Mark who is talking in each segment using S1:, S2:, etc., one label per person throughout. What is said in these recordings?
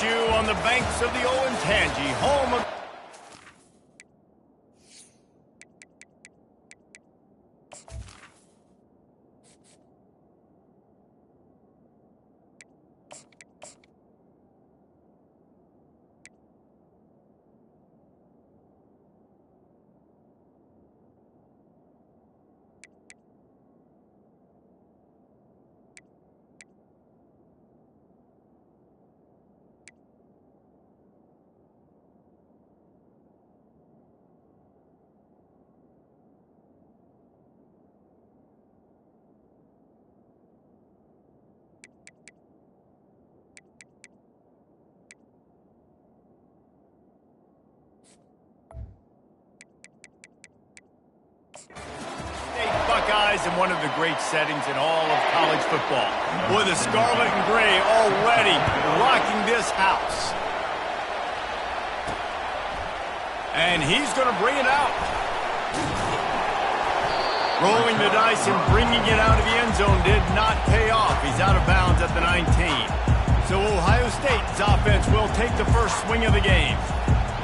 S1: LSU on the banks of the Olentangy, home of... Buckeyes in one of the great settings in all of college football, with the scarlet and gray already rocking this house. And he's going to bring it out. Rolling the dice and bringing it out of the end zone did not pay off. He's out of bounds at the 19. So Ohio State's offense will take the first swing of the game.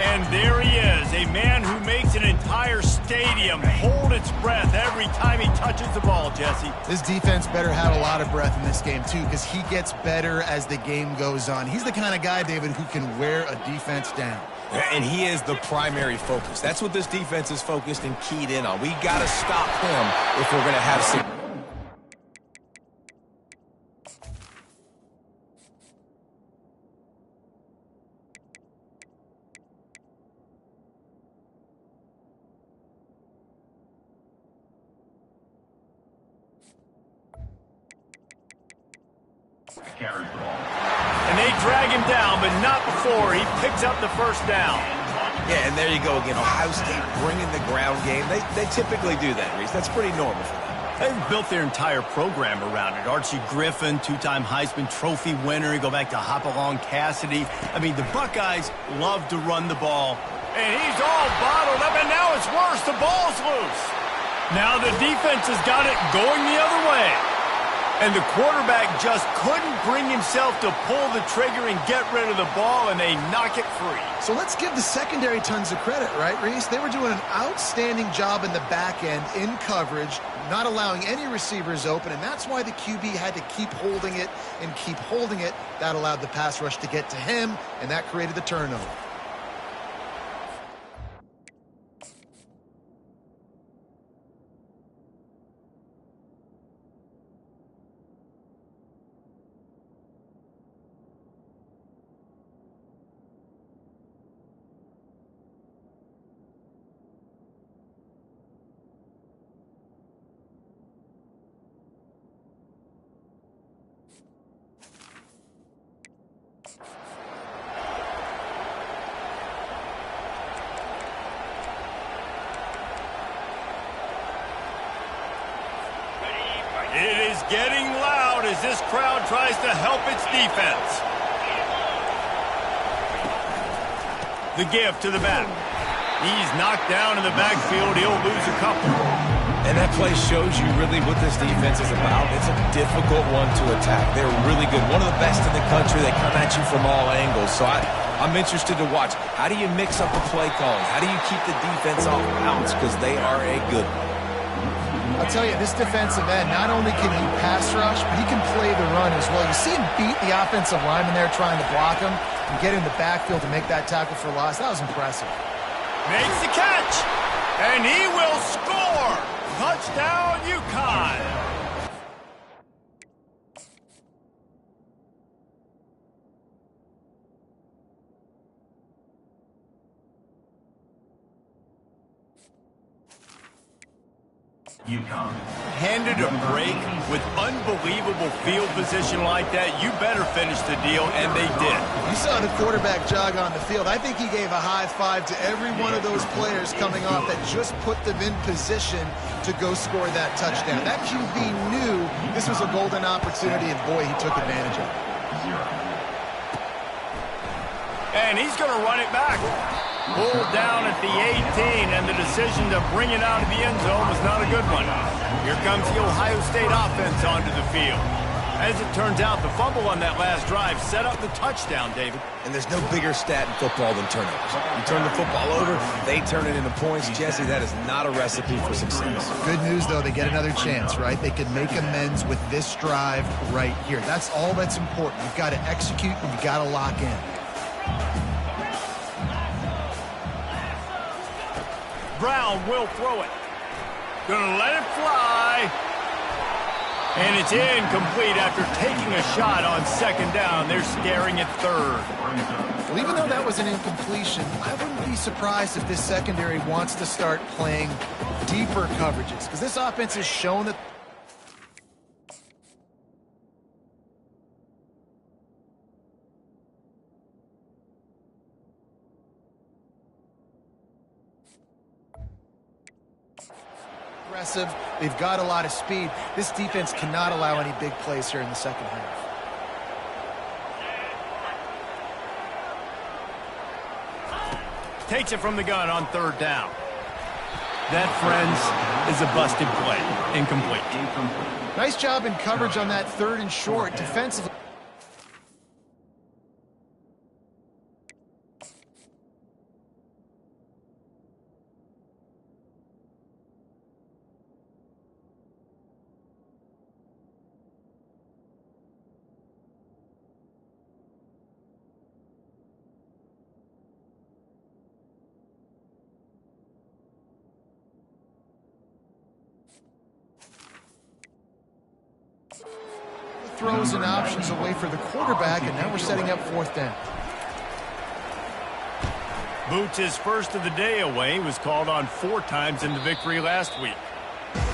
S1: And there he is, a man who makes an entire stadium hold its breath every time he touches the ball, Jesse.
S2: This defense better have a lot of breath in this game, too, because he gets better as the game goes on. He's the kind of guy, David, who can wear a defense down.
S3: And he is the primary focus. That's what this defense is focused and keyed in on. We got to stop him if we're going to have some...
S1: And they drag him down, but not before he picks up the first down.
S3: Yeah, and there you go again. Ohio State bringing the ground game. They typically do that, Reese. That's pretty normal for them.
S1: They've built their entire program around it. Archie Griffin, two-time Heisman Trophy winner. You go back to Hopalong Cassidy. I mean, the Buckeyes love to run the ball. And he's all bottled up, and now it's worse. The ball's loose. Now the defense has got it going the other way. And the quarterback just couldn't bring himself to pull the trigger and get rid of the ball, and they knock it free.
S2: So let's give the secondary tons of credit, right, Reese? They were doing an outstanding job in the back end, in coverage, not allowing any receivers open, and that's why the QB had to keep holding it and keep holding it. That allowed the pass rush to get to him, and that created the turnover.
S1: It is getting loud as this crowd tries to help its defense. The give to the back. He's knocked down in the backfield. He'll lose a couple.
S3: And that play shows you really what this defense is about. It's a difficult one to attack. They're really good. One of the best in the country. They come at you from all angles. So I'm interested to watch. How do you mix up the play calling? How do you keep the defense off balance? Because they are a good one.
S2: I'll tell you, this defensive end, not only can he pass rush, but he can play the run as well. You see him beat the offensive lineman there trying to block him and get in the backfield to make that tackle for loss. That was impressive.
S1: Makes the catch, and he will score. Touchdown, UConn.
S4: UConn.
S1: Handed a break with unbelievable field position like that, you better finish the deal, and they did.
S2: You saw the quarterback jog on the field. I think he gave a high five to every one of those players coming off that just put them in position to go score that touchdown. That QB knew this was a golden opportunity, and boy, he took advantage of it.
S1: And he's going to run it back. Pulled down at the 18, and the decision to bring it out of the end zone was not a good one. Here comes the Ohio State offense onto the field. As it turns out, the fumble on that last drive set up the touchdown, David.
S3: And there's no bigger stat in football than turnovers. You turn the football over, they turn it into points. Jesse, that is not a recipe for success.
S2: Good news, though, they get another chance, right? They can make amends with this drive right here. That's all that's important. You've got to execute and you've got to lock in.
S1: Brown will throw it. Gonna let it fly. And it's incomplete after taking a shot on second down. They're scaring at third.
S2: Well, even though that was an incompletion, I wouldn't be surprised if this secondary wants to start playing deeper coverages, because this offense has shown that. Aggressive. They've got a lot of speed. This defense cannot allow any big plays here in the second half.
S1: Takes it from the gun on third down. That, friends, is a busted play. Incomplete.
S2: Nice job in coverage on that third and short defensively. Throws and options away for the quarterback, and now we're setting up fourth down.
S1: Boots, his first of the day away, was called on 4 times in the victory last week.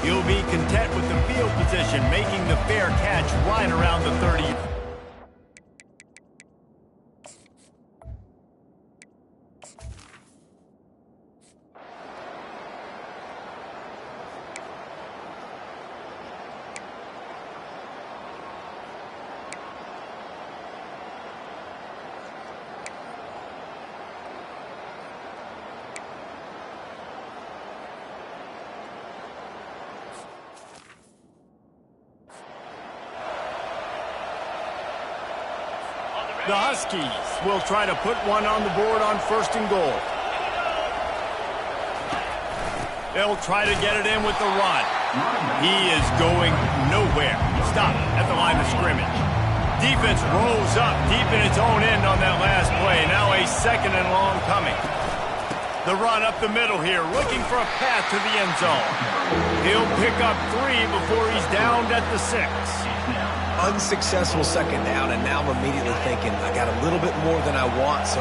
S1: He'll be content with the field position, making the fair catch right around the 30. The Huskies will try to put one on the board on first and goal. They'll try to get it in with the run. He is going nowhere. Stop at the line of scrimmage. Defense rolls up deep in its own end on that last play. Now a second and long coming. The run up the middle here, looking for a path to the end zone. He'll pick up 3 before he's downed at the 6.
S3: Unsuccessful second down, and now I'm immediately thinking, I got a little bit more than I want, so...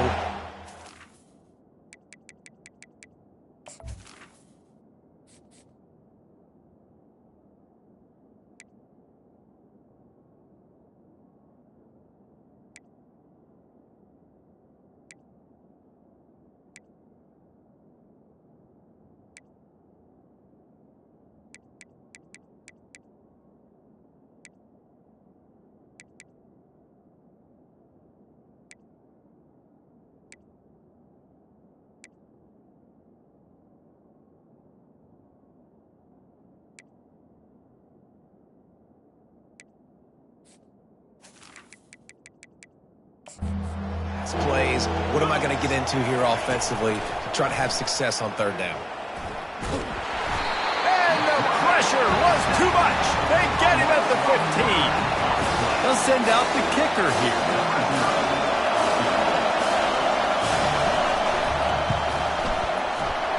S3: plays. What am I going to get into here offensively to try to have success on third down?
S1: And the pressure was too much. They get him at the 15. They'll send out the kicker here.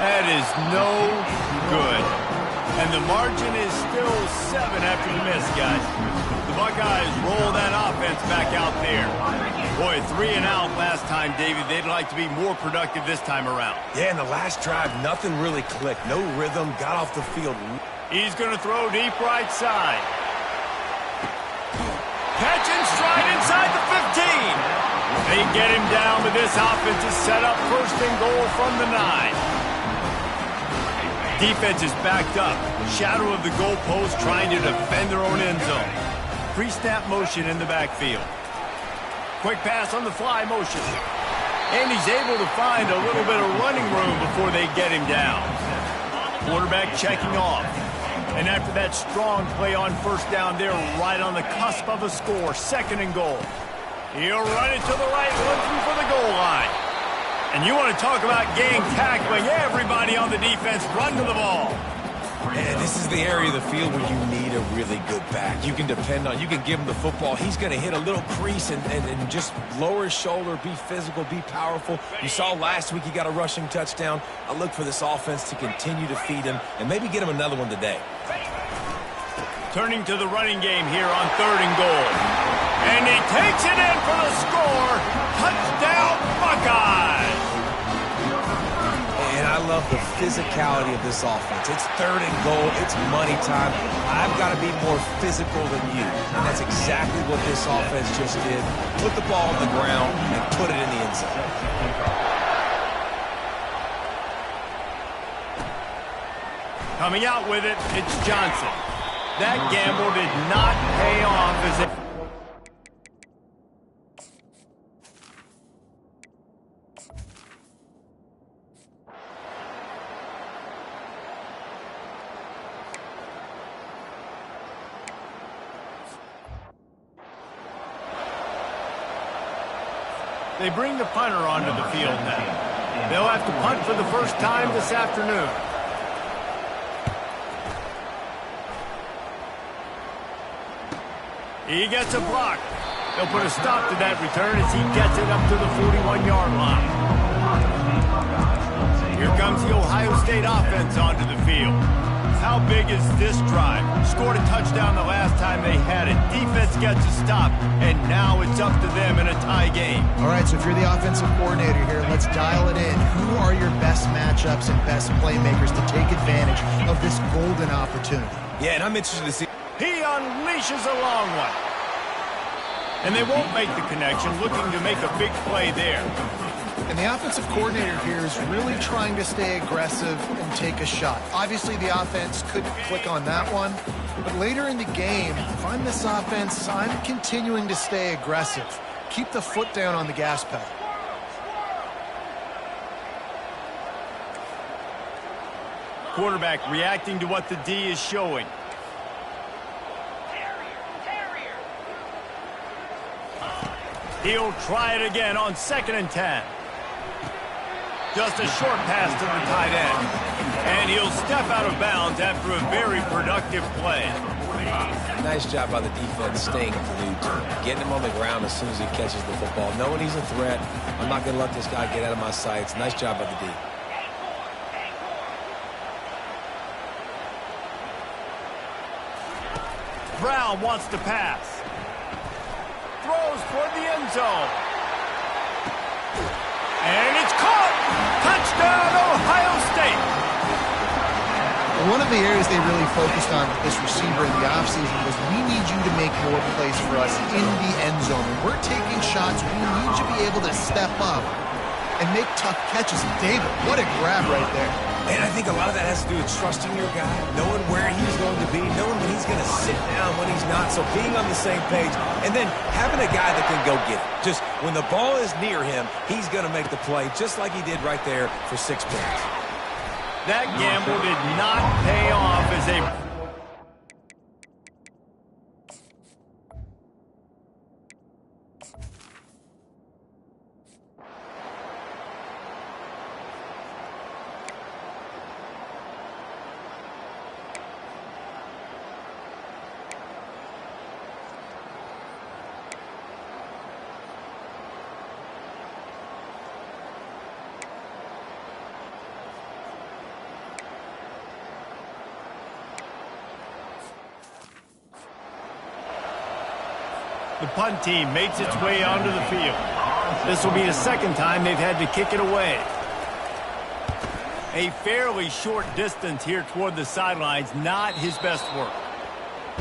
S1: That is no good. And the margin is still 7 after the miss, guys. The Buckeyes roll that offense back out there. Boy, 3 and out last time, David. They'd like to be more productive this time around.
S3: Yeah, in the last drive, nothing really clicked. No rhythm, got off the field.
S1: He's going to throw deep right side. Catch and stride inside the 15. They get him down, but this offense is set up first and goal from the 9. Defense is backed up. Shadow of the goalpost trying to defend their own end zone. Pre-snap motion in the backfield. Quick pass on the fly motion. And he's able to find a little bit of running room before they get him down. Quarterback checking off. And after that strong play on first down, they're right on the cusp of a score. 2nd and goal. He'll run it to the right, run through for the goal line. And you want to talk about gang tackling. Everybody on the defense run to the ball.
S3: And this is the area of the field where you need a really good back. You can depend on, you can give him the football. He's going to hit a little crease and just lower his shoulder, be physical, be powerful. You saw last week he got a rushing touchdown. I look for this offense to continue to feed him and maybe get him another one today.
S1: Turning to the running game here on 3rd and goal. And he takes it in for the score. Touchdown, Buckeyes.
S3: And I love the physicality of this offense. It's 3rd and goal. It's money time. I've got to be more physical than you. And that's exactly what this offense just did. Put the ball on the ground and put it in the end zone.
S1: Coming out with it, it's Johnson. That gamble did not pay off as it... They bring the punter onto the field now. They'll have to punt for the first time this afternoon. He gets a block. They'll put a stop to that return as he gets it up to the 41-yard line. Here comes the Ohio State offense onto the field. How big is this drive? Scored a touchdown the last time they had it. Defense gets a stop, and now it's up to them in a tie game.
S2: All right, so if you're the offensive coordinator here, let's dial it in. Who are your best matchups and best playmakers to take advantage of this golden opportunity?
S3: Yeah, and I'm interested to see.
S1: He unleashes a long one. And they won't make the connection, looking to make a big play there.
S2: And the offensive coordinator here is really trying to stay aggressive and take a shot. Obviously, the offense couldn't click on that one. But later in the game, if I'm this offense, I'm continuing to stay aggressive. Keep the foot down on the gas pedal.
S1: Quarterback reacting to what the D is showing. He'll try it again on 2nd and 10. Just a short pass to the tight end. And he'll step out of bounds after a very productive play.
S3: Nice job by the defense staying glued to him, getting him on the ground as soon as he catches the football. Knowing he's a threat, I'm not going to let this guy get out of my sights. Nice job by the D.
S1: Brown wants to pass. Throws toward the end zone. And it's caught! Touchdown, Ohio State!
S2: One of the areas they really focused on with this receiver in the offseason was we need you to make more plays for us in the end zone. When we're taking shots, we need you to be able to step up and make tough catches. And David, what a grab right there.
S3: And I think a lot of that has to do with trusting your guy, knowing where he's going to be, knowing when he's going to sit down, when he's not. So being on the same page, and then having a guy that can go get it. Just when the ball is near him, he's going to make the play, just like he did right there for 6 points.
S1: That gamble did not pay off as they... The punt team makes its way onto the field. This will be the 2nd time they've had to kick it away. A fairly short distance here toward the sidelines, not his best work.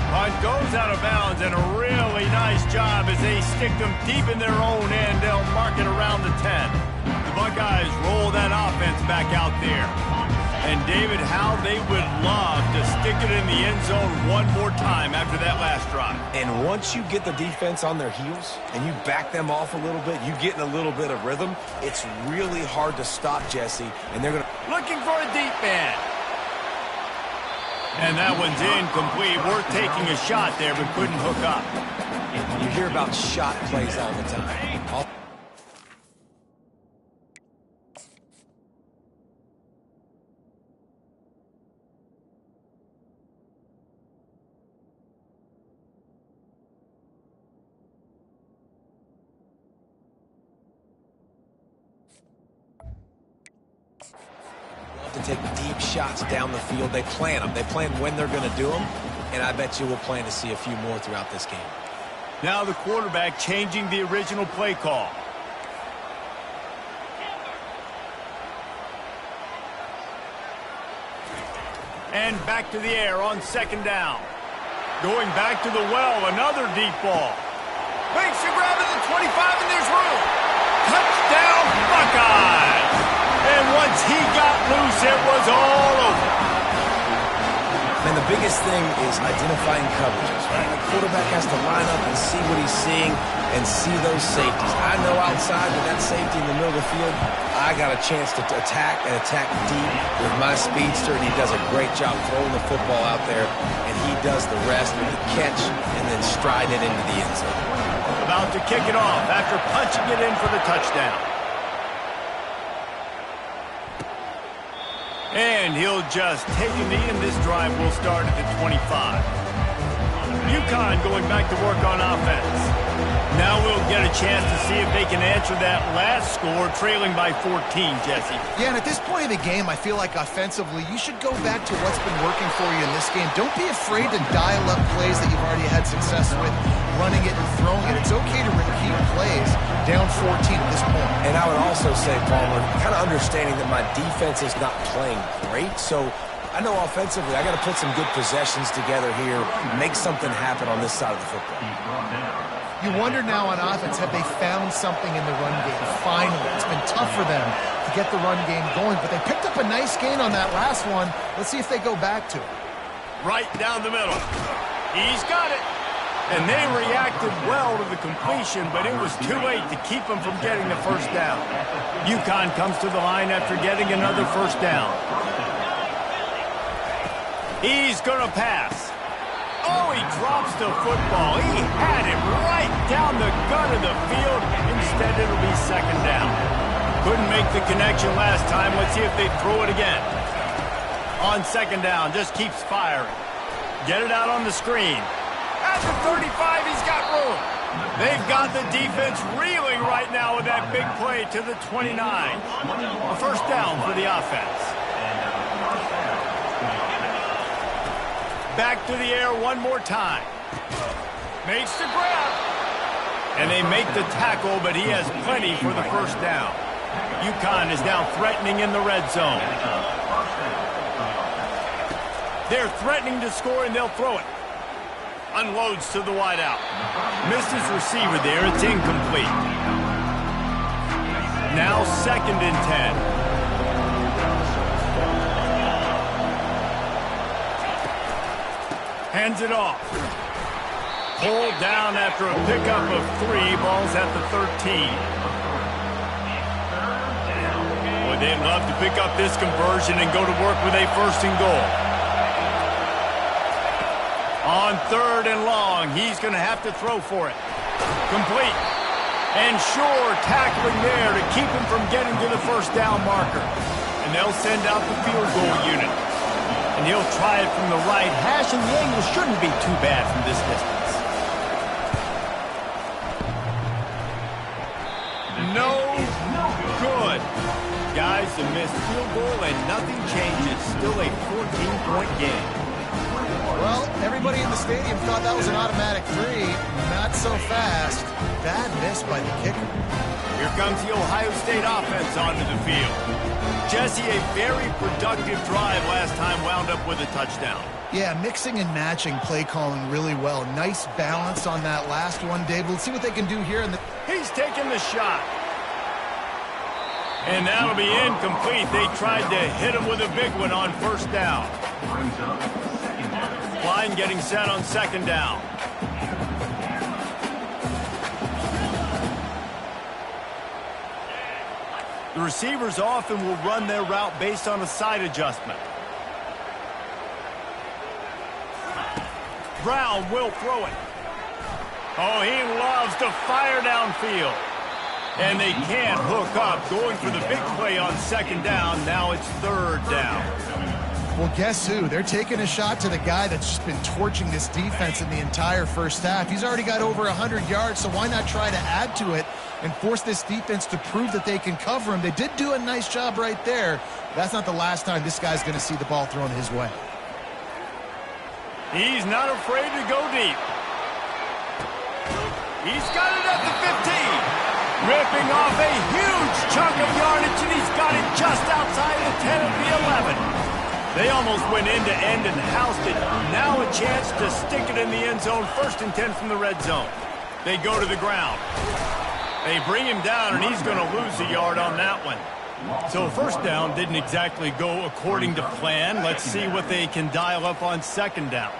S1: Punt goes out of bounds, and a really nice job as they stick them deep in their own end. They'll mark it around the 10. The Buckeyes roll that offense back out there. And David, how they would love to stick it in the end zone one more time after that last drive.
S3: And once you get the defense on their heels and you back them off a little bit, you get in a little bit of rhythm, it's really hard to stop Jesse. And they're going to...
S1: Looking for a deep man. And that one's incomplete. Worth taking a shot there, but couldn't hook up.
S3: You hear about shot plays all the time. To take deep shots down the field. They plan them. They plan when they're going to do them, and I bet you we'll plan to see a few more throughout this game.
S1: Now the quarterback changing the original play call. And back to the air on second down. Going back to the well, another deep ball. Makes the grab at the 25, and there's room. Touchdown, Buckeyes! And once he got loose, it was all over.
S3: And the biggest thing is identifying coverages, right? The quarterback has to line up and see what he's seeing and see those safeties. I know outside with that safety in the middle of the field, I got a chance to attack and attack deep with my speedster, and he does a great job throwing the football out there, and he does the rest with the catch and then stride it into the end zone.
S1: About to kick it off after punching it in for the touchdown. And he'll just take a knee, and this drive will start at the 25. UConn going back to work on offense. Now we'll get a chance to see if they can answer that last score, trailing by 14, Jesse.
S2: Yeah, and at this point of the game, I feel like offensively, you should go back to what's been working for you in this game. Don't be afraid to dial up plays that you've already had success with, running it and throwing it. It's okay to repeat plays down 14 at this point.
S3: And I would also say, Palmer, kind of understanding that my defense is not playing great, so I know offensively I got to put some good possessions together here, make something happen on this side of the football.
S2: You wonder now on offense, have they found something in the run game? Finally, it's been tough for them to get the run game going, but they picked up a nice gain on that last one. Let's see if they go back to it.
S1: Right down the middle. He's got it. And they reacted well to the completion, but it was too late to keep them from getting the first down. UConn comes to the line after getting another first down. He's going to pass. Oh, he drops the football. He had it right down the gut of the field. Instead, it'll be second down. Couldn't make the connection last time. Let's see if they throw it again. On second down, just keeps firing. Get it out on the screen. At the 35, he's got room. They've got the defense reeling right now with that big play to the 29. A first down for the offense. Back to the air one more time. Makes the grab. And they make the tackle, but he has plenty for the first down. UConn is now threatening in the red zone. They're threatening to score, and they'll throw it. Unloads to the wideout. Missed his receiver there. It's incomplete. Now second and 10. Hands it off. Pulled down after a pickup of 3. Ball's at the 13. Boy, they'd love to pick up this conversion and go to work with a first and goal. On third and long, he's going to have to throw for it. Complete. And Shore tackling there to keep him from getting to the first down marker. And they'll send out the field goal unit. And he'll try it from the right hash, and the angle shouldn't be too bad from this distance. No good. Guys, a missed field goal, and nothing changes. Still a 14-point game.
S2: Well, everybody in the stadium thought that was an automatic 3. Not so fast. Bad miss by the kicker.
S1: Here comes the Ohio State offense onto the field. Jesse, a very productive drive last time wound up with a touchdown.
S2: Yeah, mixing and matching play calling really well. Nice balance on that last one, Dave. Let's see what they can do here.
S1: He's taking the shot. And that'll be incomplete. They tried to hit him with a big one on first down. Line getting set on second down. The receivers often will run their route based on a side adjustment. Brown will throw it. Oh, he loves to fire downfield. And they can't hook up. Going for the big play on second down. Now it's third down.
S2: Well, guess who? They're taking a shot to the guy that's just been torching this defense in the entire first half. He's already got over 100 yards, so why not try to add to it and force this defense to prove that they can cover him? They did do a nice job right there. That's not the last time this guy's going to see the ball thrown his way.
S1: He's not afraid to go deep. He's got it at the 15. Ripping off a huge chunk of yardage, and he's got it just outside the 10 of the 11. They almost went end-to-end and housed it. Now a chance to stick it in the end zone. First and 10 from the red zone. They go to the ground. They bring him down, and he's going to lose a yard on that one. So first down didn't exactly go according to plan. Let's see what they can dial up on second down.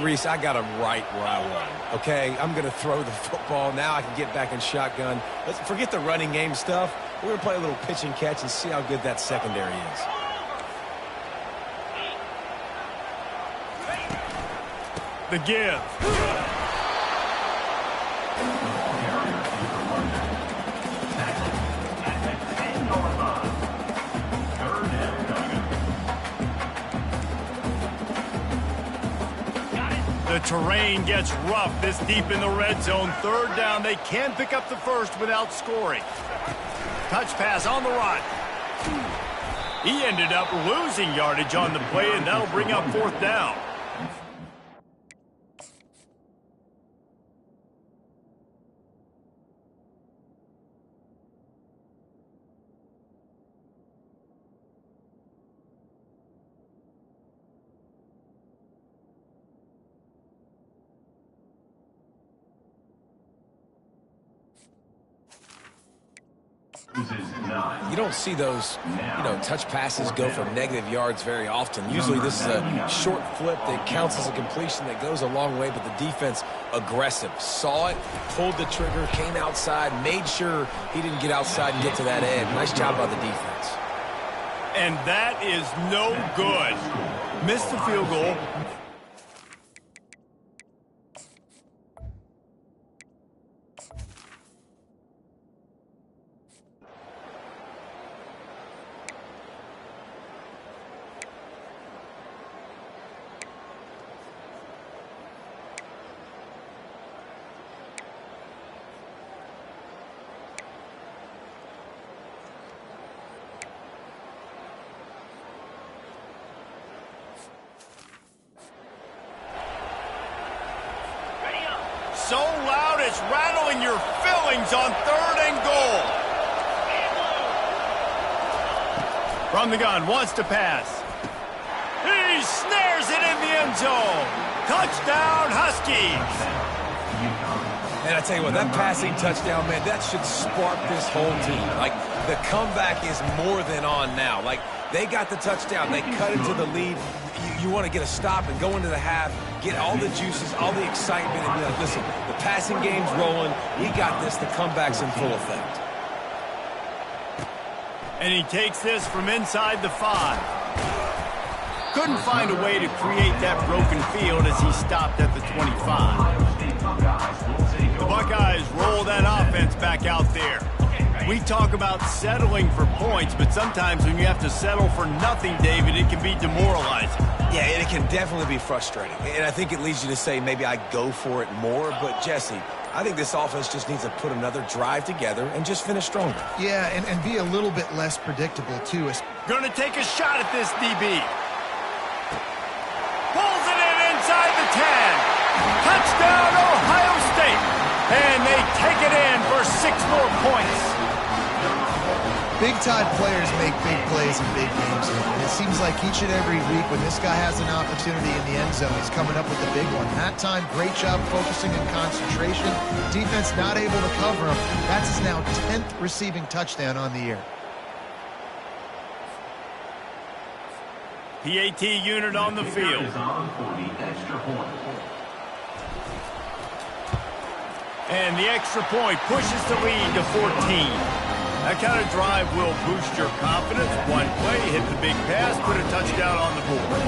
S3: Reese, I got him right where I want him, okay? I'm going to throw the football. Now I can get back in shotgun. Let's forget the running game stuff. We're going to play a little pitch and catch and see how good that secondary is.
S1: The give. The terrain gets rough this deep in the red zone. Third down. They can pick up the first without scoring. Touch pass on the run. He ended up losing yardage on the play, and that'll bring up fourth down.
S3: You don't see those, touch passes go for negative yards very often. Usually this is a short flip that counts as a completion that goes a long way, but the defense aggressive. Saw it, pulled the trigger, came outside, made sure he didn't get outside and get to that edge. Nice job by the defense.
S1: And that is no good. Missed the field goal. So loud it's rattling your fillings on third and goal. From the gun, wants to pass. He snares it in the end zone. Touchdown, Huskies.
S3: And I tell you what, that passing touchdown, man, that should spark this whole team. Like, the comeback is more than on now. Like, they got the touchdown. They cut into the lead. You want to get a stop and go into the half, get all the juices, all the excitement, and be like, listen, the passing game's rolling. We got this. The comeback's in full effect.
S1: And he takes this from inside the 5. Couldn't find a way to create that broken field as he stopped at the 25. The Buckeyes roll that offense back out there. We talk about settling for points, but sometimes when you have to settle for nothing, David, it can be demoralizing.
S3: Yeah, and it can definitely be frustrating. And I think it leads you to say maybe I go for it more. But, Jesse, I think this offense just needs to put another drive together and just finish stronger.
S2: Yeah, and be a little bit less predictable, too.
S1: Going to take a shot at this DB. Pulls it in inside the 10. Touchdown, Ohio State. And they take it in for 6 more points.
S2: Big-time players make big plays in big games. And it seems like each and every week when this guy has an opportunity in the end zone, he's coming up with a big one. That time, great job focusing and concentration. Defense not able to cover him. That's his now 10th receiving touchdown on the year.
S1: PAT unit on the field. And the extra point pushes the lead to 14. That kind of drive will boost your confidence. One play, hit the big pass, put a touchdown on the board.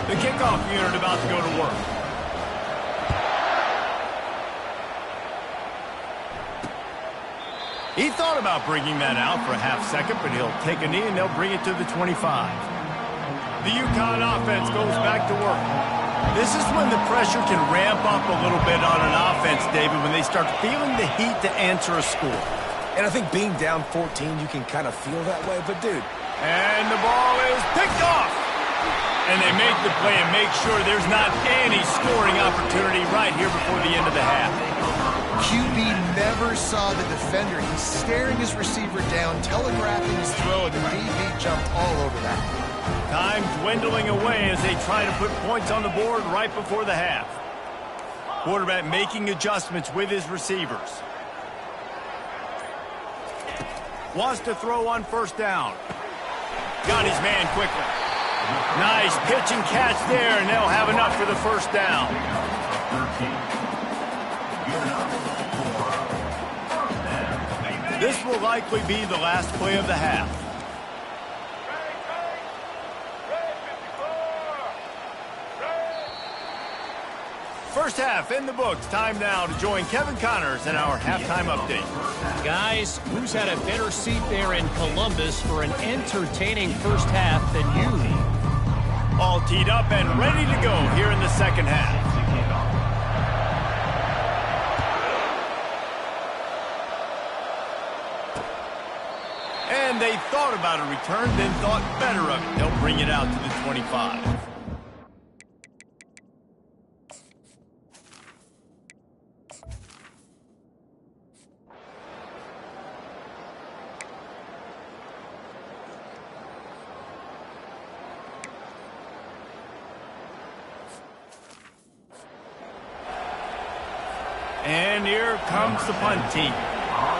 S1: The kickoff unit about to go to work. He thought about bringing that out for a half second, but he'll take a knee and they'll bring it to the 25. The UConn offense goes back to work. This is when the pressure can ramp up a little bit on an offense, David, when they start feeling the heat to answer a score.
S3: And I think being down 14, you can kind of feel that way, but dude.
S1: And the ball is picked off. And they make the play and make sure there's not any scoring opportunity right here before the end of the half.
S2: QB never saw the defender. He's staring his receiver down, telegraphing his throw, and the DB jumped all over that.
S1: Time dwindling away as they try to put points on the board right before the half. Quarterback making adjustments with his receivers. Wants to throw on first down. Got his man quickly. Nice pitch and catch there, and they'll have enough for the first down. This will likely be the last play of the half. First half in the books. Time now to join Kevin Connors in our halftime update.
S4: Guys, who's had a better seat there in Columbus for an entertaining first half than you?
S1: All teed up and ready to go here in the second half. And they thought about a return, then thought better of it. They'll bring it out to the 25. And here comes the punt team.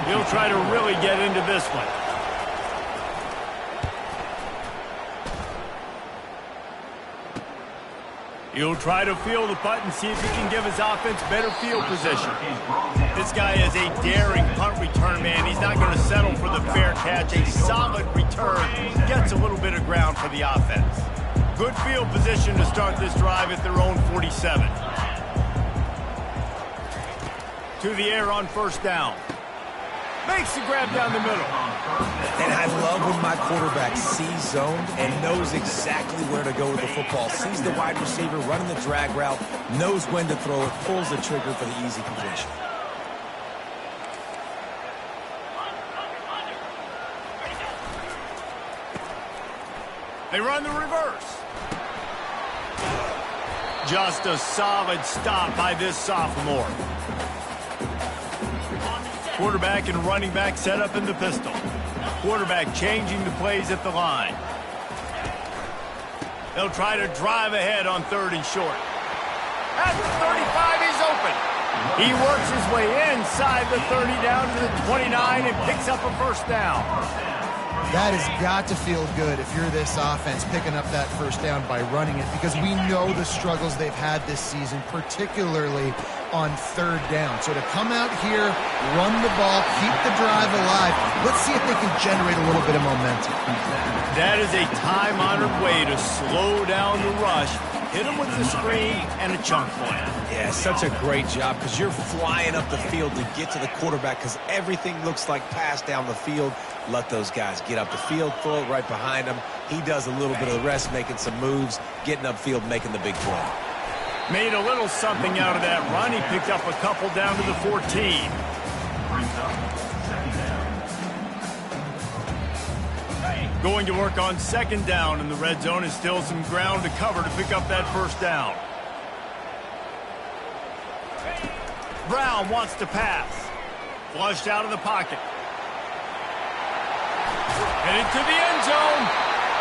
S1: He'll try to really get into this one. He'll try to field the punt and see if he can give his offense better field position. This guy is a daring punt return man. He's not going to settle for the fair catch. A solid return gets a little bit of ground for the offense. Good field position to start this drive at their own 47. To the air on first down. Makes the grab down the middle.
S3: And I love when my quarterback sees zone and knows exactly where to go with the football. Sees the wide receiver running the drag route, knows when to throw it, pulls the trigger for the easy completion.
S1: They run the reverse. Just a solid stop by this sophomore. Quarterback and running back set up in the pistol. Quarterback changing the plays at the line. They'll try to drive ahead on third and short. At the 35, he's open. He works his way inside the 30 down to the 29 and picks up a first down.
S2: That has got to feel good if you're this offense picking up that first down by running it, because we know the struggles they've had this season, particularly on third down. So to come out here, run the ball, keep the drive alive, let's see if they can generate a little bit of momentum.
S1: That is a time-honored way to slow down the rush, hit them with the screen and a chunk play.
S3: Yeah, such a great job, because you're flying up the field to get to the quarterback, because everything looks like pass down the field. Let those guys get up the field, throw it right behind him. He does a little bit of the rest, making some moves, getting upfield, making the big play.
S1: Made a little something out of that run. He picked up a couple down to the 14. Going to work on second down in the red zone, and still some ground to cover to pick up that first down. Brown wants to pass. Flushed out of the pocket. Headed to the end zone.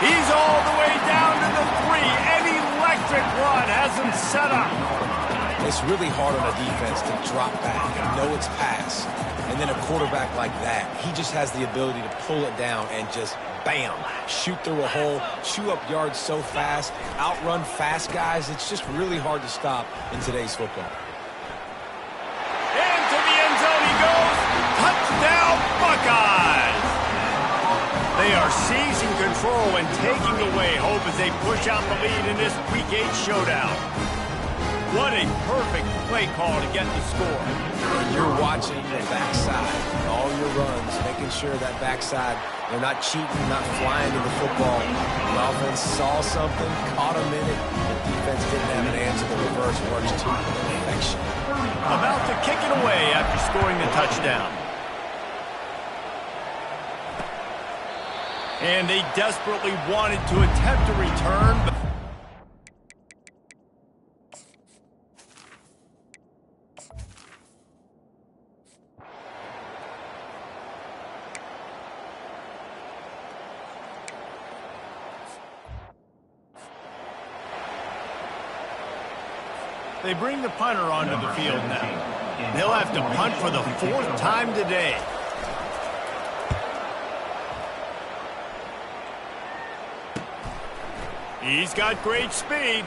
S1: He's all the way down to the 3. An electric run has him set up.
S3: It's really hard on a defense to drop back and know it's pass. And then a quarterback like that, he just has the ability to pull it down and just, bam, shoot through a hole, chew up yards so fast, outrun fast guys. It's just really hard to stop in today's football.
S1: Into the end zone he goes. Touchdown, Buckeyes. They are seizing control and taking away hope as they push out the lead in this Week 8 showdown. What a perfect play call to get the score.
S3: You're watching the backside, all your runs, making sure that backside, they're not cheating, not flying to the football. The offense saw something, caught them in it. The defense didn't have an answer. The reverse works to perfection.
S1: About to kick it away after scoring the touchdown. And they desperately wanted to attempt a return, but they bring the punter onto the field now. They'll have to punt for the 4th time today. He's got great speed.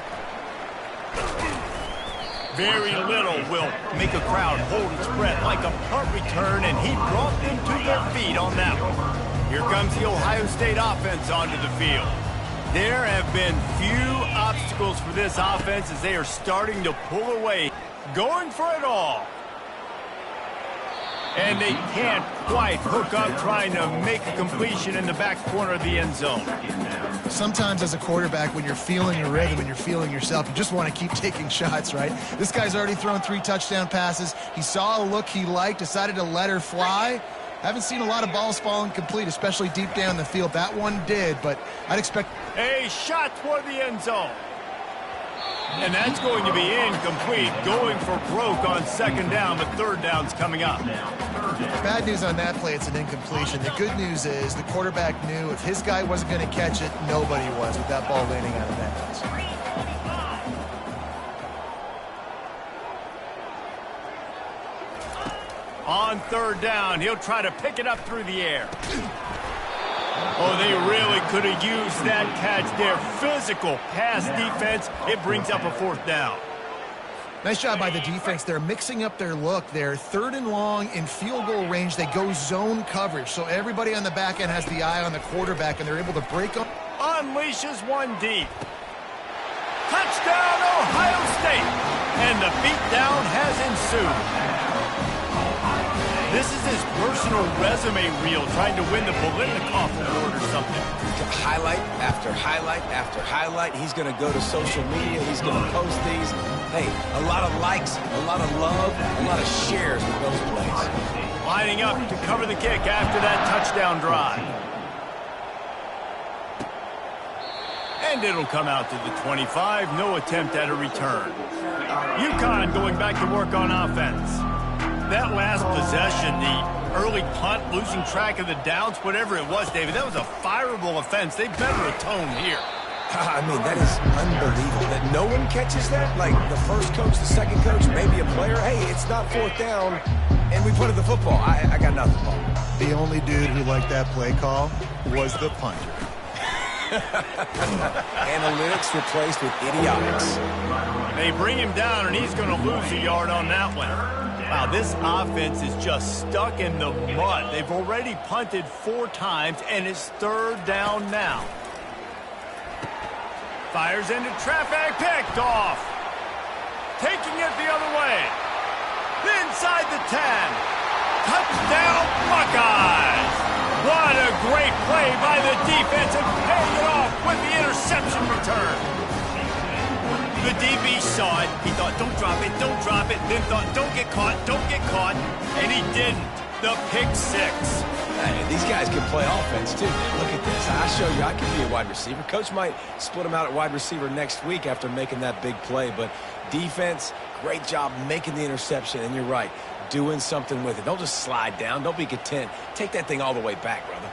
S1: Very little will make a crowd hold its breath like a punt return, and he brought them to their feet on that one. Here comes the Ohio State offense onto the field. There have been few obstacles for this offense as they are starting to pull away, going for it all. And they can't quite hook up trying to make a completion in the back corner of the end zone.
S2: Sometimes as a quarterback, when you're feeling your rhythm and you're feeling yourself, you just want to keep taking shots, right? This guy's already thrown 3 touchdown passes. He saw a look he liked, decided to let her fly. Haven't seen a lot of balls falling complete, especially deep down the field. That one did, but I'd expect
S1: a shot toward the end zone. And that's going to be incomplete, going for broke on 2nd down, but 3rd down's coming up.
S2: Bad news on that play, it's an incompletion. The good news is the quarterback knew if his guy wasn't going to catch it, nobody was with that ball landing out of bounds.
S1: On 3rd down, he'll try to pick it up through the air. Oh, they really could have used that catch there. Physical pass defense. It brings up a 4th down.
S2: Nice job by the defense. They're mixing up their look. They're 3rd and long in field goal range. They go zone coverage. So everybody on the back end has the eye on the quarterback, and they're able to break up.
S1: Unleashes one deep. Touchdown, Ohio State. And the beatdown has ensued. This is his personal resume reel, trying to win the Biletnikoff Award or something.
S3: Highlight after highlight after highlight. He's going to go to social media. He's going to post these. Hey, a lot of likes, a lot of love, a lot of shares with those plays.
S1: Lining up to cover the kick after that touchdown drive. And it'll come out to the 25. No attempt at a return. UConn going back to work on offense. That last possession, the early punt, losing track of the downs, whatever it was, David, that was a fireable offense. They better atone here.
S3: I mean, that is unbelievable that no one catches that. Like the first coach, the second coach, maybe a player. Hey, it's not 4th down, and we punted the football. I got nothing, Paul.
S2: The only dude who liked that play call was the punter.
S3: Analytics replaced with idiotics.
S1: They bring him down, and he's going to lose a yard on that one. Wow, this offense is just stuck in the mud. They've already punted 4 times, and it's 3rd down now. Fires into traffic, picked off. Taking it the other way. Inside the 10. Touchdown, Buckeyes! What a great play by the defense and paying it off with the interception return. The DB saw it. He thought, don't drop it, don't drop it. Then thought, don't get caught, don't get caught. And he didn't. The pick 6.
S3: Hey, these guys can play offense, too. Look at this. I show you I can be a wide receiver. Coach might split him out at wide receiver next week after making that big play. But defense, great job making the interception. And you're right, doing something with it. Don't just slide down. Don't be content. Take that thing all the way back, brother.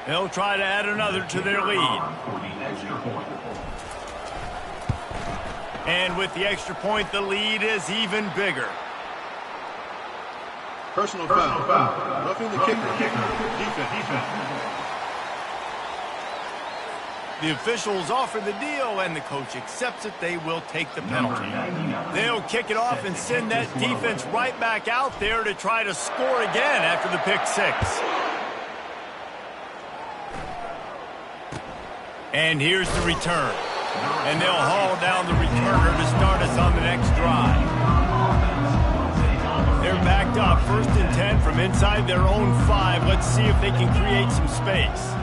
S1: They'll try to add another to their lead. And with the extra point, the lead is even bigger.
S5: Personal foul. Roughing the kicker. Defense.
S1: The officials offer the deal, and the coach accepts it. They will take the penalty. They'll kick it off and send that defense right back out there to try to score again after the pick 6. And here's the return. And they'll haul down the returner to start us on the next drive. They're backed up, 1st and 10 from inside their own 5. Let's see if they can create some space.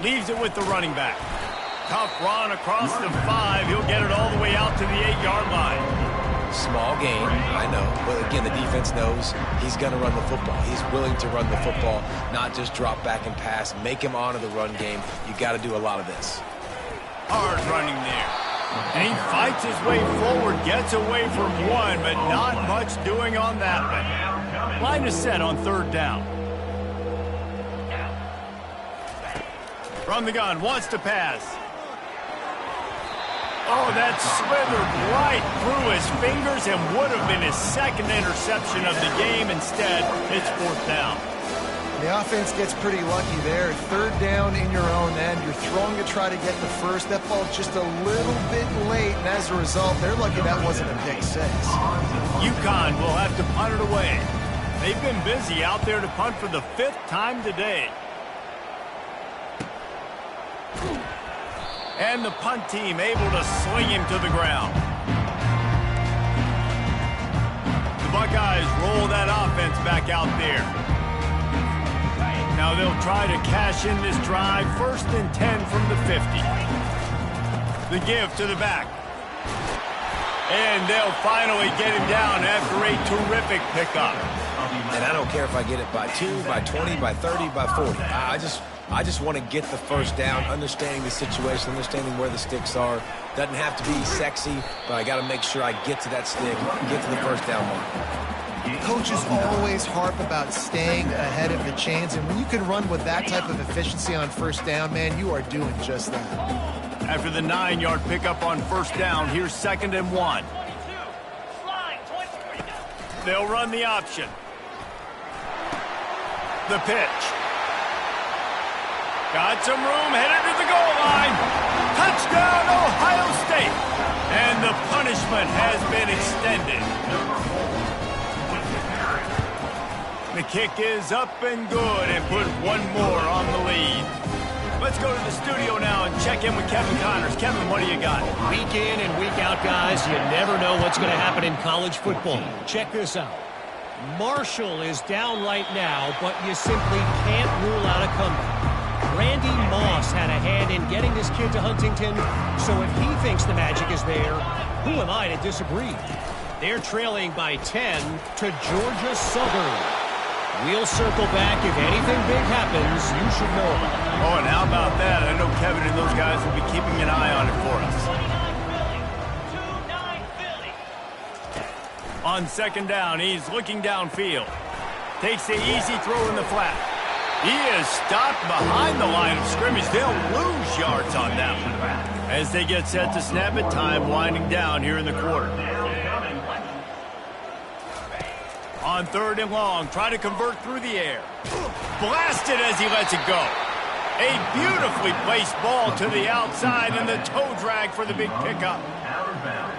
S1: Leaves it with the running back. Tough run across the 5. He'll get it all the way out to the 8-yard line.
S3: Small gain, I know. But again, the defense knows he's going to run the football. He's willing to run the football, not just drop back and pass. Make him honor the run game. You got to do a lot of this.
S1: Hard running there. And he fights his way forward, gets away from one, but not much doing on that one. Line is set on 3rd down. From the gun, wants to pass. Oh, that slithered right through his fingers and would have been his 2nd interception of the game. Instead, it's 4th down.
S2: The offense gets pretty lucky there. 3rd down in your own end. You're throwing to try to get the first. That ball's just a little bit late, and as a result, they're lucky that wasn't a pick 6.
S1: UConn will have to punt it away. They've been busy out there to punt for the 5th time today. And the punt team able to sling him to the ground. The Buckeyes roll that offense back out there. Now they'll try to cash in this drive. 1st and 10 from the 50. The give to the back. And they'll finally get him down after a terrific pickup.
S3: And I don't care if I get it by 2, by 20, by 30, by 40. I just want to get the 1st down, understanding the situation, understanding where the sticks are. Doesn't have to be sexy, but I got to make sure I get to that stick, get to the 1st down mark.
S2: Coaches always harp about staying ahead of the chains, and when you can run with that type of efficiency on 1st down, man, you are doing just that.
S1: After the 9-yard pickup on 1st down, here's 2nd and 1. They'll run the option. The pitch. Got some room, headed to the goal line. Touchdown, Ohio State. And the punishment has been extended. The kick is up and good and put one more on the lead. Let's go to the studio now and check in with Kevin Connors. Kevin, what do you got?
S4: Week in and week out, guys, you never know what's going to happen in college football. Check this out. Marshall is down right now, but you simply can't rule out a comeback. Randy Moss had a hand in getting this kid to Huntington, so if he thinks the magic is there, who am I to disagree? They're trailing by 10 to Georgia Southern. We'll circle back. If anything big happens, you should know about it.
S1: Oh, and how about that? I know Kevin and those guys will be keeping an eye on it for us. On 2nd down, he's looking downfield. Takes the easy throw in the flat. He is stopped behind the line of scrimmage. They'll lose yards on that one. As they get set to snap it, time winding down here in the quarter. On 3rd and long, try to convert through the air. Blasted as he lets it go. A beautifully placed ball to the outside and the toe drag for the big pickup.
S5: Out of bounds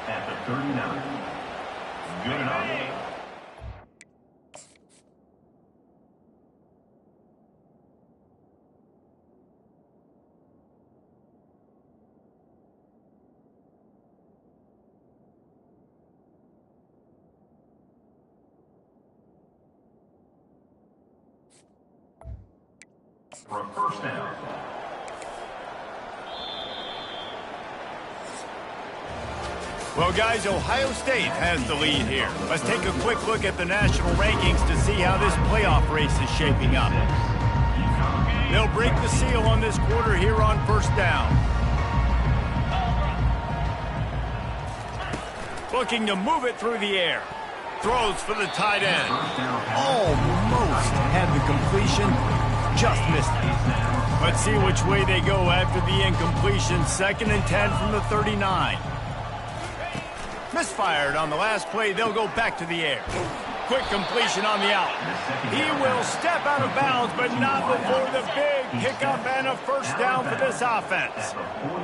S5: at the 39. Good enough. For a 1st down.
S1: Well, guys, Ohio State has the lead here. Let's take a quick look at the national rankings to see how this playoff race is shaping up. They'll break the seal on this quarter here on 1st down. Looking to move it through the air. Throws for the tight end. Almost had the completion. Just missed it. Let's see which way they go after the incompletion. 2nd and 10 from the 39. Misfired on the last play. They'll go back to the air. Quick completion on the out. He will step out of bounds, but not before the big pickup and a 1st down for this offense.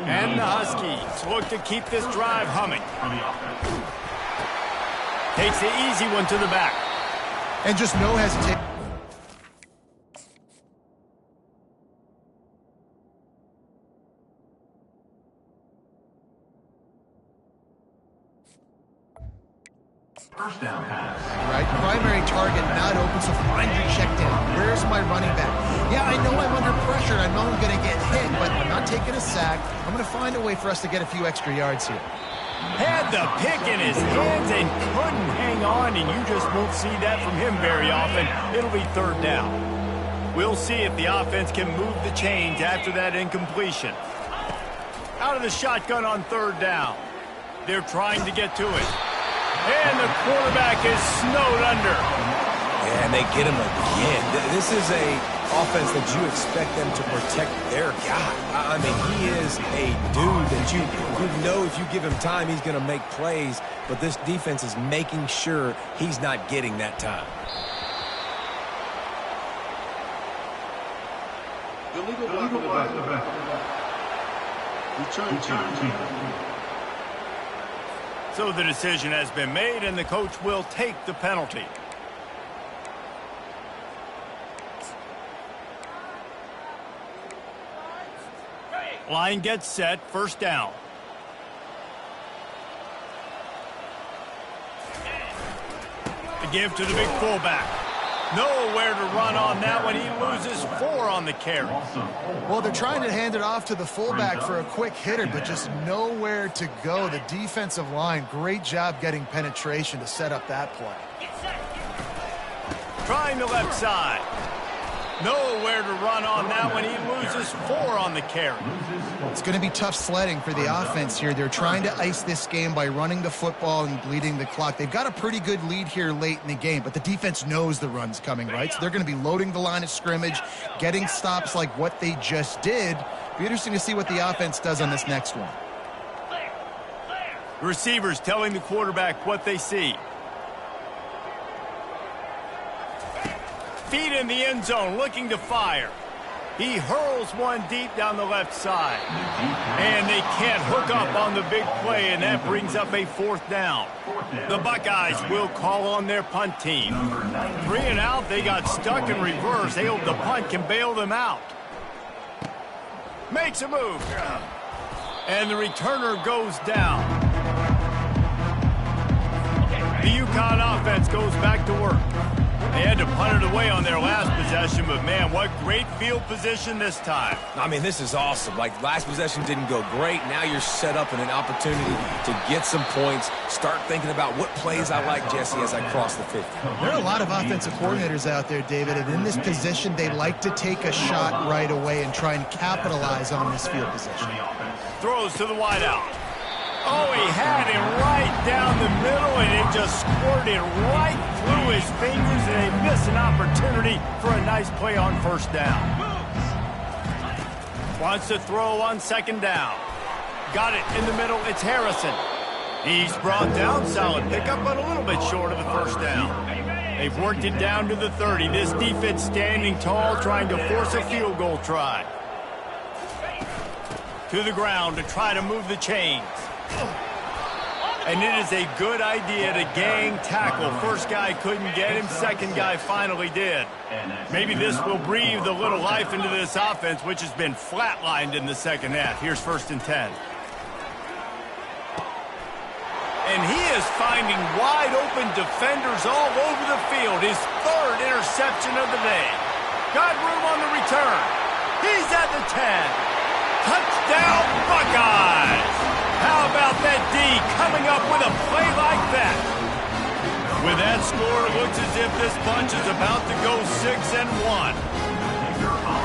S1: And the Huskies look to keep this drive humming. Takes the easy one to the back.
S2: And just no hesitation.
S5: first down pass.
S2: Right, primary target not open, so find your check down. Where's my running back? Yeah, I know I'm under pressure. I know I'm going to get hit, but I'm not taking a sack. I'm going to find a way for us to get a few extra yards here.
S1: Had the pick in his hands and couldn't hang on, and you just won't see that from him very often. It'll be third down. We'll see if the offense can move the chains after that incompletion. Out of the shotgun on third down. They're trying to get to it. And the quarterback is snowed under.
S3: Yeah, and they get him again. This is a offense that you expect them to protect their guy. I mean, he is a dude that you know if you give him time, he's going to make plays. But this defense is making sure he's not getting that time.
S5: Illegal block the back. Return team.
S1: So the decision has been made, and the coach will take the penalty. Line gets set, first down. The give to the big fullback. Nowhere to run on that one. He loses 4 on the carry.
S2: Well, they're trying to hand it off to the fullback for a quick hitter, but just nowhere to go. The defensive line, great job getting penetration to set up that play.
S1: Trying the left side. Nowhere to run on that one. He loses 4 on the carry.
S2: It's going to be tough sledding for the offense here. They're trying to ice this game by running the football and bleeding the clock. They've got a pretty good lead here late in the game, but the defense knows the run's coming, right? So they're going to be loading the line of scrimmage, getting stops like what they just did. Be interesting to see what the offense does on this next one.
S1: The receivers telling the quarterback what they see. Feet in the end zone, looking to fire. He hurls one deep down the left side. And they can't hook up on the big play, and that brings up a fourth down. The Buckeyes will call on their punt team. 3 and out, they got stuck in reverse. They hope the punt can bail them out. Makes a move. And the returner goes down. The UConn offense goes back to work. They had to punt it away on their last possession, but man, what great field position this time.
S3: I mean, this is awesome. Like, last possession didn't go great. Now you're set up in an opportunity to get some points. Start thinking about what plays I like, Jesse, as I cross the 50.
S2: There are a lot of offensive coordinators out there, David, and in this position, they like to take a shot right away and try and capitalize on this field position.
S1: Throws to the wideout. Oh, he had him right down the middle, and it just squirted right through his fingers, and they miss an opportunity for a nice play on first down. Wants to throw on second down. Got it in the middle. It's Harrison. He's brought down. Solid pickup, but a little bit short of the first down. They've worked it down to the 30. This defense standing tall, trying to force a field goal try. To the ground to try to move the chains. And it is a good idea to gang tackle. First guy couldn't get him. Second guy finally did. Maybe this will breathe a little life into this offense, which has been flatlined in the second half. Here's 1st and 10. And he is finding wide open defenders all over the field. His 3rd interception of the day. Got room on the return. He's at the 10. Touchdown, Buckeyes! How about that D coming up with a play like that? With that score, it looks as if this bunch is about to go 6-1.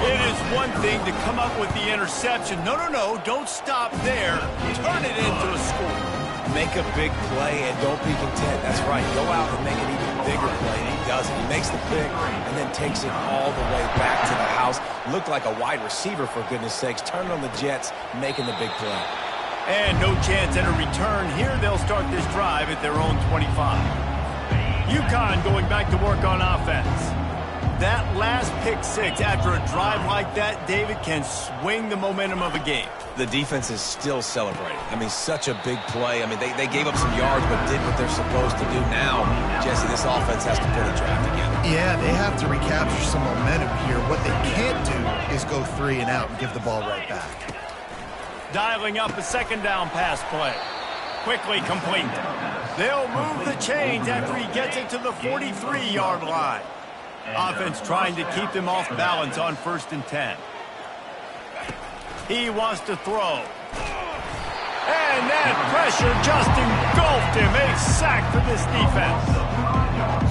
S1: It is one thing to come up with the interception. No, don't stop there. Turn it into a score.
S3: Make a big play and don't be content. That's right. Go out and make an even bigger play. And he does it. He makes the pick and then takes it all the way back to the house. Looked like a wide receiver, for goodness sakes. Turning on the Jets, making the big play.
S1: And no chance at a return here. They'll start this drive at their own 25. UConn going back to work on offense. That last pick 6 after a drive like that, David, can swing the momentum of a game.
S3: The defense is still celebrating. I mean, such a big play. I mean, they gave up some yards but did what they're supposed to do. Now, Jesse, this offense has to put a drive together.
S2: Yeah, they have to recapture some momentum here. What they can't do is go 3 and out and give the ball right back.
S1: Dialing up a second down pass play. quickly complete. They'll move the chains after he gets it to the 43-yard line. Offense trying to keep them off balance on 1st and 10. He wants to throw. And that pressure just engulfed him. A sack for this defense.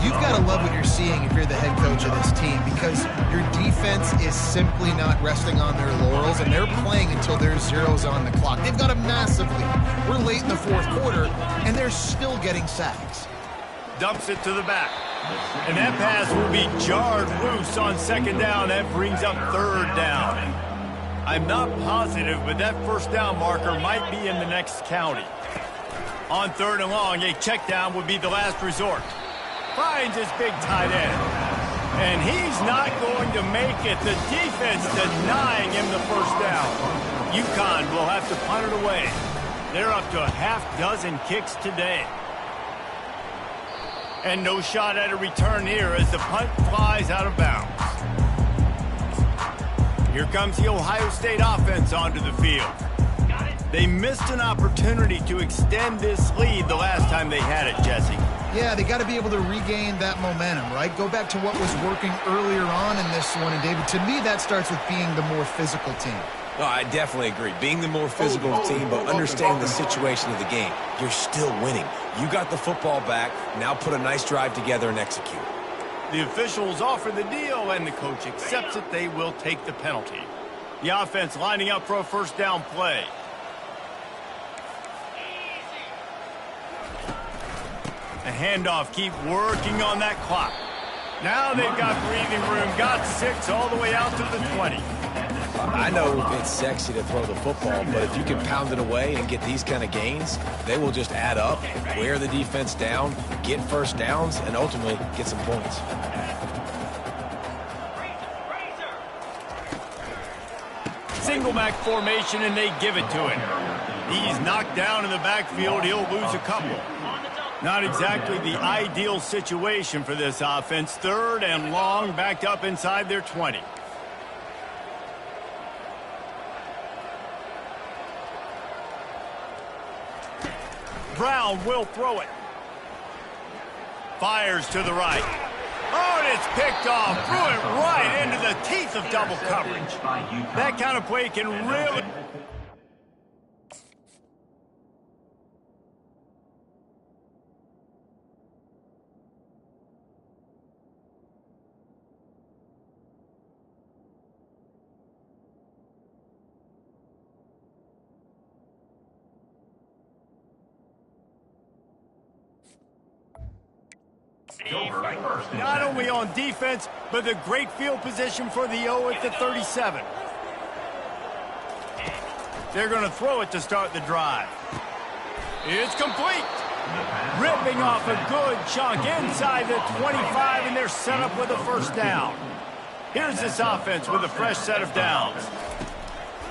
S2: You've got to love what you're seeing if you're the head coach of this team, because your defense is simply not resting on their laurels, and they're playing until there's zeros on the clock. They've got a massive lead. We're late in the 4th quarter, and they're still getting sacks.
S1: Dumps it to the back. And that pass will be jarred loose on 2nd down. That brings up 3rd down. I'm not positive, but that 1st down marker might be in the next county. On 3rd and long, a check down would be the last resort. Finds his big tight end. And he's not going to make it. The defense denying him the 1st down. UConn will have to punt it away. They're up to a half-dozen kicks today. And no shot at a return here as the punt flies out of bounds. Here comes the Ohio State offense onto the field. They missed an opportunity to extend this lead the last time they had it, Jesse.
S2: Yeah, they got to be able to regain that momentum, right? Go back to what was working earlier on in this one. And, David, to me, that starts with being the more physical team.
S3: No, I definitely agree. Being the more physical team, but understanding the situation of the game. You're still winning. You got the football back. Now put a nice drive together and execute.
S1: The officials offer the deal, and the coach accepts it. They will take the penalty. The offense lining up for a 1st down play. A handoff, keep working on that clock. Now they've got breathing room, got 6 all the way out to the 20.
S3: I know it's sexy to throw the football, but if you can pound it away and get these kind of gains, they will just add up, wear the defense down, get 1st downs, and ultimately get some points.
S1: Single back formation, and they give it to him. He's knocked down in the backfield. He'll lose a couple. Not exactly the ideal situation for this offense. 3rd and long, backed up inside their 20. Brown will throw it. Fires to the right. Oh, and it's picked off. Threw it right into the teeth of double coverage. That kind of play can really... Not only on defense, but the great field position for the O at the 37. They're going to throw it to start the drive. It's complete. Ripping off a good chunk inside the 25, and they're set up with a 1st down. Here's this offense with a fresh set of downs.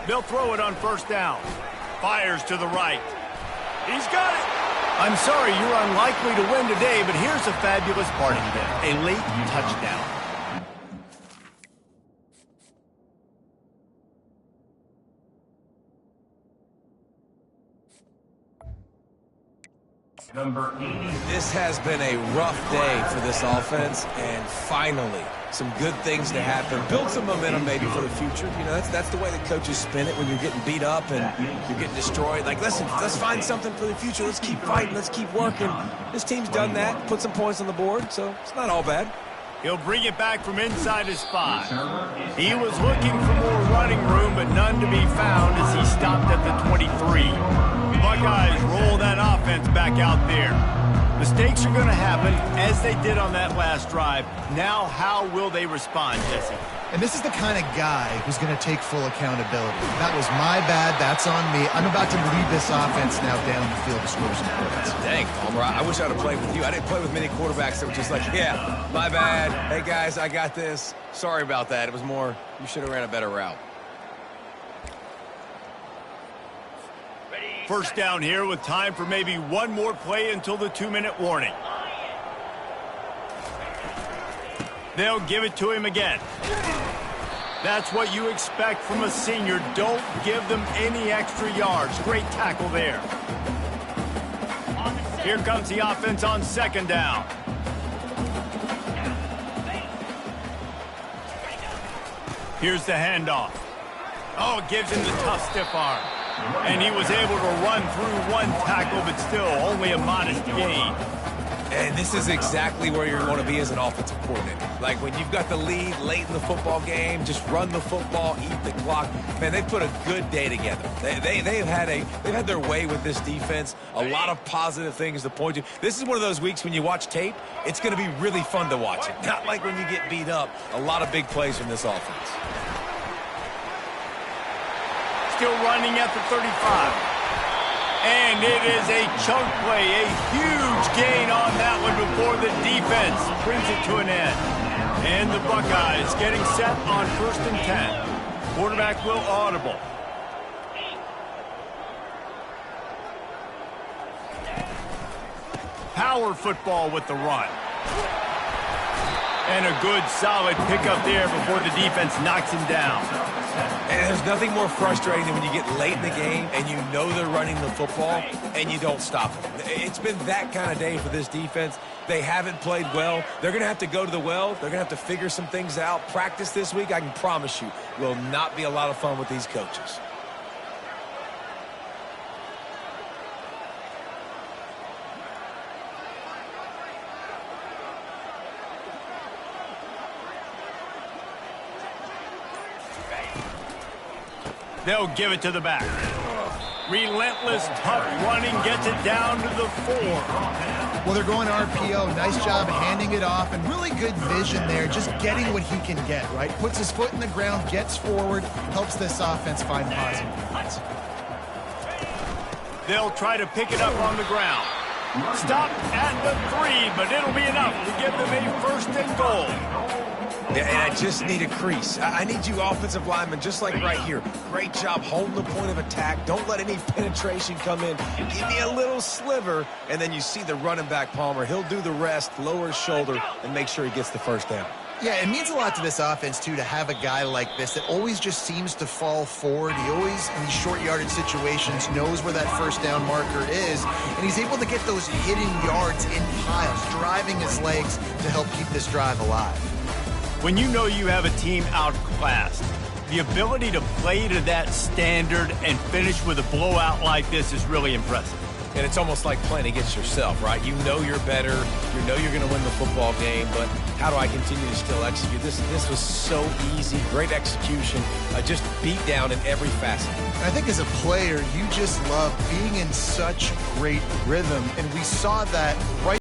S1: They'll throw it on 1st down. Fires to the right. He's got it. I'm sorry, you're unlikely to win today, but here's a fabulous parting gift. A late touchdown.
S5: Number 80.
S3: This has been a rough day for this offense, and finally, some good things to happen. Build some momentum maybe for the future. You know, that's the way the coaches spin it when you're getting beat up and you're getting destroyed. Like, listen, let's find something for the future. Let's keep fighting. Let's keep working. This team's done that, put some points on the board, so it's not all bad.
S1: He'll bring it back from inside his 5. He was looking for more running room, but none to be found as he stopped at the 23. The Buckeyes roll that offense back out there. Mistakes are going to happen, as they did on that last drive. Now, how will they respond, Jesse?
S2: And this is the kind of guy who's going to take full accountability. That was my bad. That's on me. I'm about to lead this offense now down the field to score some points.
S3: Dang, Palmer, I wish I would have played with you. I didn't play with many quarterbacks that were just like, yeah, my bad. Hey, guys, I got this. Sorry about that. It was more, you should have ran a better route.
S1: 1st down here with time for maybe one more play until the 2-minute warning. They'll give it to him again. That's what you expect from a senior. Don't give them any extra yards. Great tackle there. Here comes the offense on second down. Here's the handoff. Oh, it gives him the tough stiff arm. And he was able to run through one tackle, but still only a modest gain.
S3: And this is exactly where you're going to be as an offensive coordinator. Like when you've got the lead late in the football game, just run the football, eat the clock. Man, they put a good day together. They've had their way with this defense. A lot of positive things to point to. This is one of those weeks when you watch tape, it's going to be really fun to watch it. Not like when you get beat up. A lot of big plays from this offense.
S1: Still running at the 35. And it is a chunk play, a huge gain on that one before the defense brings it to an end. And the Buckeyes getting set on 1st and 10. Quarterback will audible. Power football with the run. And a good solid pickup there before the defense knocks him down.
S3: And there's nothing more frustrating than when you get late in the game and you know they're running the football and you don't stop them. It's been that kind of day for this defense. They haven't played well. They're going to have to go to the well. They're going to have to figure some things out. Practice this week, I can promise you, will not be a lot of fun with these coaches.
S1: They'll give it to the back. Relentless, tough running gets it down to the 4.
S2: Well, they're going RPO. Nice job handing it off, and really good vision there, just getting what he can get, right? Puts his foot in the ground, gets forward, helps this offense find positive points.
S1: They'll try to pick it up on the ground. Stop at the 3, but it'll be enough to give them a 1st and goal.
S3: Yeah, and I just need a crease. I need you offensive linemen, just like right here. Great job holding the point of attack. Don't let any penetration come in. Give me a little sliver, and then you see the running back, Palmer. He'll do the rest, lower his shoulder, and make sure he gets the 1st down.
S2: Yeah, it means a lot to this offense, too, to have a guy like this that always just seems to fall forward. He always, in these short yardage situations, knows where that 1st down marker is, and he's able to get those hidden yards in piles, driving his legs to help keep this drive alive.
S1: When you know you have a team outclassed, the ability to play to that standard and finish with a blowout like this is really impressive.
S3: And it's almost like playing against yourself, right? You know you're better. You know you're going to win the football game, but how do I continue to still execute? This was so easy. Great execution. Just beat down in every facet.
S2: I think as a player, you just love being in such great rhythm, and we saw that right